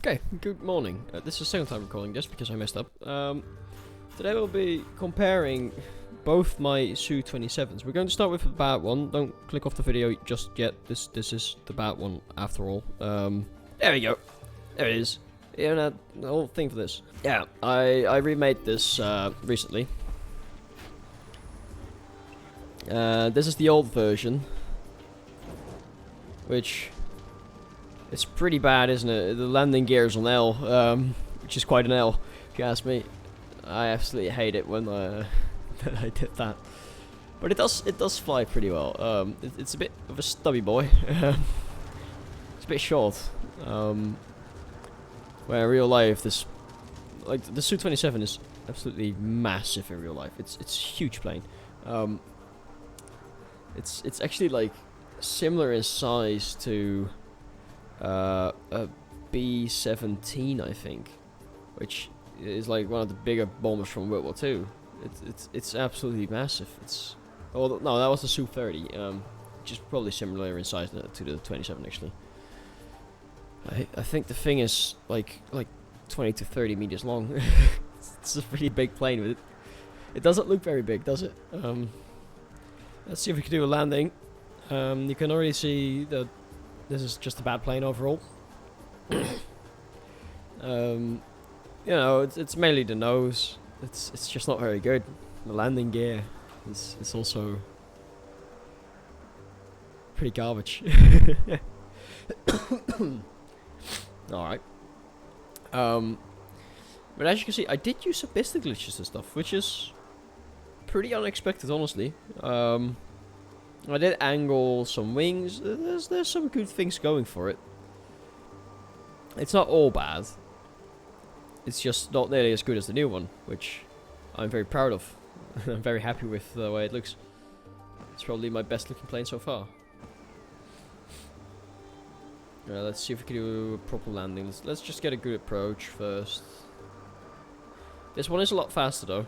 Okay, good morning. This is the second time recording this because I messed up. Today we'll be comparing both my SU-27s. We're going to start with the bad one. Don't click off the video just yet. This is the bad one after all. There we go. There it is. Yeah, the whole thing for this. Yeah, I remade this recently. This is the old version, which it's pretty bad, isn't it? The landing gear is on L, which is quite an L, if you ask me. I absolutely hate it when I did that, but it does fly pretty well. It's a bit of a stubby boy. It's a bit short. Where in real life, the SU-27 is absolutely massive in real life. It's a huge plane. It's actually like similar in size to a B-17, I think, which is like one of the bigger bombers from World War II. It's absolutely massive. No, that was the Su-30, which is probably similar in size to the 27 actually. I think the thing is like 20 to 30 meters long. It's a pretty big plane, but it doesn't look very big, does it? Let's see if we can do a landing. You can already see that this is just a bad plane overall. You know, it's mainly the nose. It's just not very good. The landing gear is also pretty garbage. Alright. But as you can see, I did use some piston glitches and stuff, which is pretty unexpected, honestly. I did angle some wings. There's some good things going for it. It's not all bad. It's just not nearly as good as the new one, which I'm very proud of. I'm very happy with the way it looks. It's probably my best looking plane so far. Let's see if we can do a proper landing. Let's just get a good approach first. This one is a lot faster though.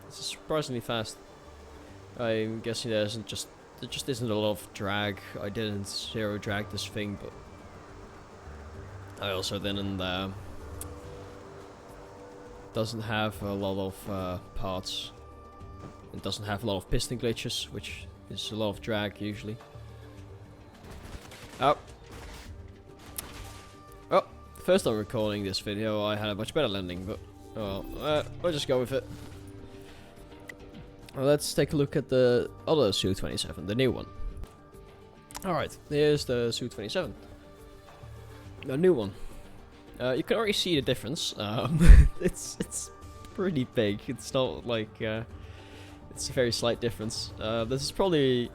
It's surprisingly fast. I'm guessing there just isn't a lot of drag. I didn't zero drag this thing, but I also didn't doesn't have a lot of parts. It doesn't have a lot of piston glitches, which is a lot of drag usually. Oh, first time recording this video, I had a much better landing, but we'll just go with it. Well, let's take a look at the other Su-27, the new one. Alright, here's the Su-27. The new one. You can already see the difference. It's pretty big. It's not like it's a very slight difference. This is probably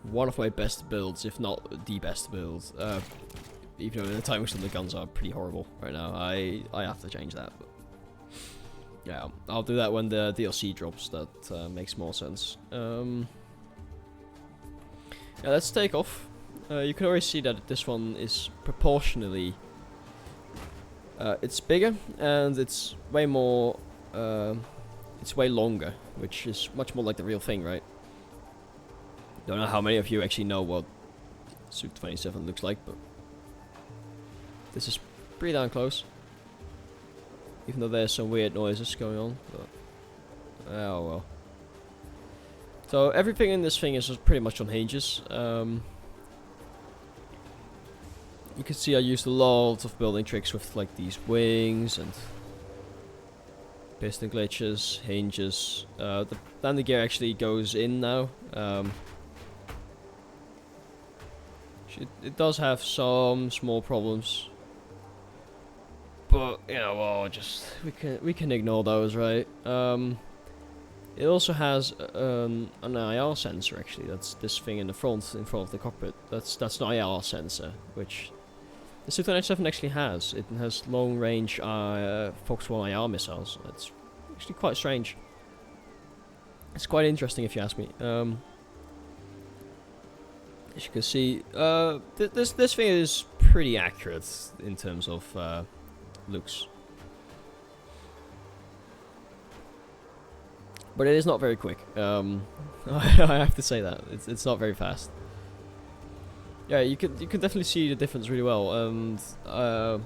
one of my best builds, if not the best build. Even though the timings on the guns are pretty horrible right now. I have to change that. But yeah, I'll do that when the DLC drops. That makes more sense. Yeah, let's take off. You can already see that this one is proportionally it's bigger and it's way more it's way longer, which is much more like the real thing, right? Don't know how many of you actually know what Su-27 looks like, but this is pretty darn close. Even though there's some weird noises going on, but oh well. So everything in this thing is pretty much on hinges. You can see I used a lot of building tricks with like these wings and piston glitches, hinges. The landing gear actually goes in now. It does have some small problems, but you know, well, just we can ignore those, right? It also has an IR sensor actually. That's this thing in front of the cockpit. That's an IR sensor, which the Su-27 actually has. It has long range Fox 1 IR missiles. It's actually quite strange. It's quite interesting if you ask me. As you can see, this thing is pretty accurate in terms of looks, but it is not very quick. I have to say that it's not very fast. Yeah, you can definitely see the difference really well, and I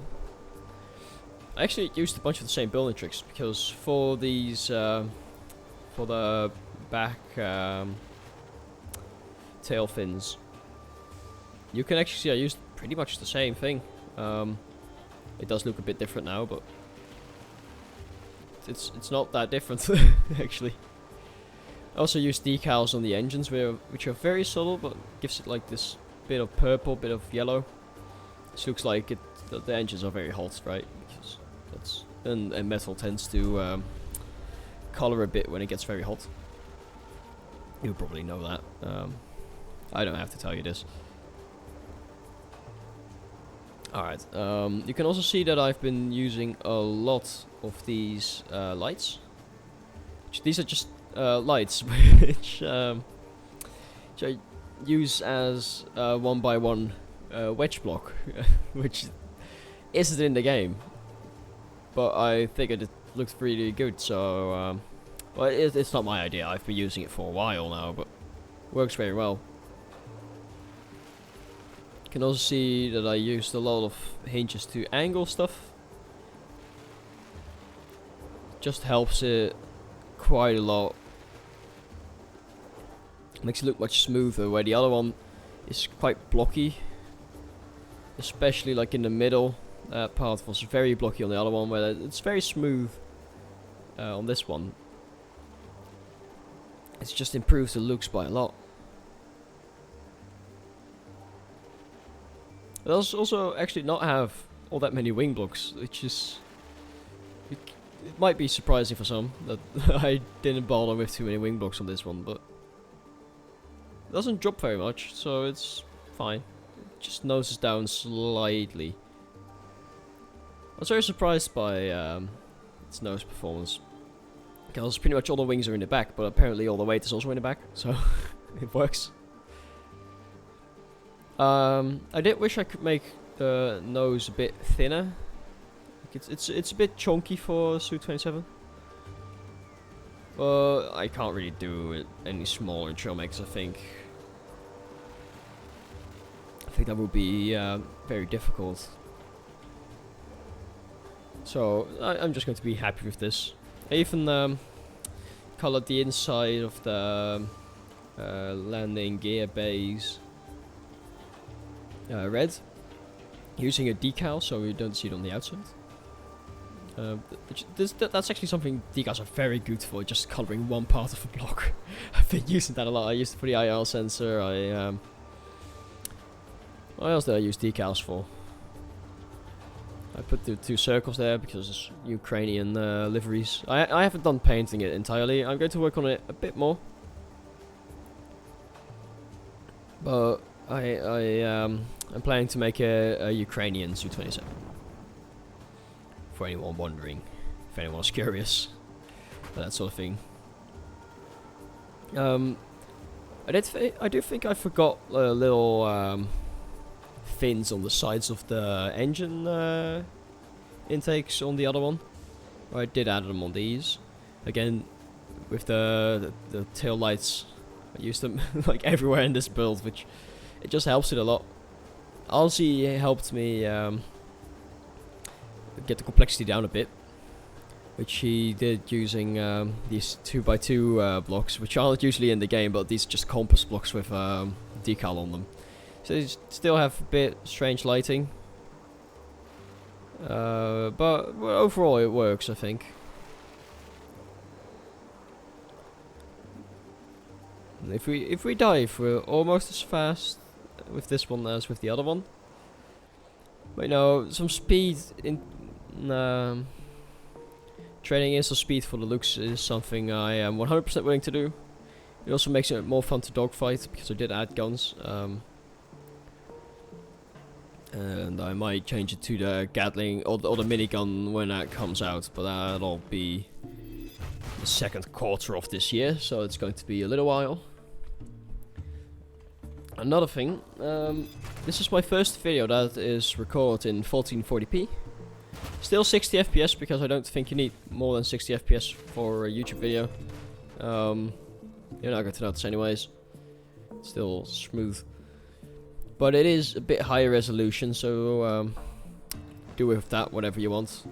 actually used a bunch of the same building tricks because for these for the back tail fins, you can actually see I used pretty much the same thing. It does look a bit different now, but it's not that different actually. I also used decals on the engines, which are very subtle, but gives it like this bit of purple, bit of yellow. This looks like the engines are very hot, right? Because that's and metal tends to color a bit when it gets very hot. You probably know that. I don't have to tell you this. Alright, you can also see that I've been using a lot of these lights. These are just lights which I use as 1x1 wedge block, which isn't in the game. But I figured it looked really good, so well, it's not my idea. I've been using it for a while now, but works very well. You can also see that I used a lot of hinges to angle stuff. Just helps it quite a lot. Makes it look much smoother, where the other one is quite blocky. Especially like in the middle. That part was very blocky on the other one, where it's very smooth on this one. It's just improves the looks by a lot. It also actually not have all that many wing blocks, which is... It might be surprising for some that I didn't bother with too many wing blocks on this one, but... It doesn't drop very much, so it's fine. It just noses down slightly. I was very surprised by its nose performance. Because pretty much all the wings are in the back, but apparently all the weight is also in the back, so it works. I did wish I could make the nose a bit thinner. Like it's a bit chunky for SU-27. But I can't really do it any smaller in Trailmakers, I think. I think that would be very difficult. So I'm just going to be happy with this. I even colored the inside of the landing gear bays red, using a decal so you don't see it on the outside. That's actually something decals are very good for, just coloring one part of a block. I've been using that a lot. I used it for the IR sensor. What else did I use decals for? I put the 2 circles there because it's Ukrainian liveries. I haven't done painting it entirely. I'm going to work on it a bit more. But I'm planning to make a Ukrainian SU-27. For anyone wondering, if anyone's curious, that sort of thing. I do think I forgot little fins on the sides of the engine intakes on the other one. I did add them on these. Again, with the tail lights, I used them like everywhere in this build, which it just helps it a lot. Honestly, it helped me get the complexity down a bit, which he did using these 2x2 blocks, which aren't usually in the game, but these are just compass blocks with decal on them. So they still have a bit strange lighting, but overall it works, I think. And if we dive, we're almost as fast with this one as with the other one. But you know, some speed in training in some speed for the looks is something I am 100% willing to do. It also makes it more fun to dogfight because I did add guns. And I might change it to the Gatling or the minigun when that comes out, but that'll be the second quarter of this year, so it's going to be a little while. Another thing, this is my first video that is recorded in 1440p. Still 60 FPS because I don't think you need more than 60 FPS for a YouTube video. You're not going to notice anyways. It's still smooth. but it is a bit higher resolution, so do with that whatever you want.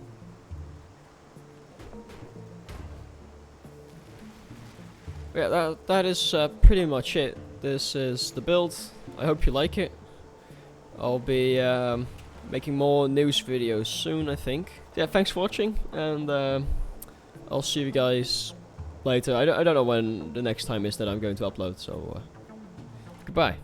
Yeah, that is pretty much it. This is the build. I hope you like it. I'll be making more news videos soon, I think. Yeah, thanks for watching, and I'll see you guys later. I don't know when the next time is that I'm going to upload, so goodbye.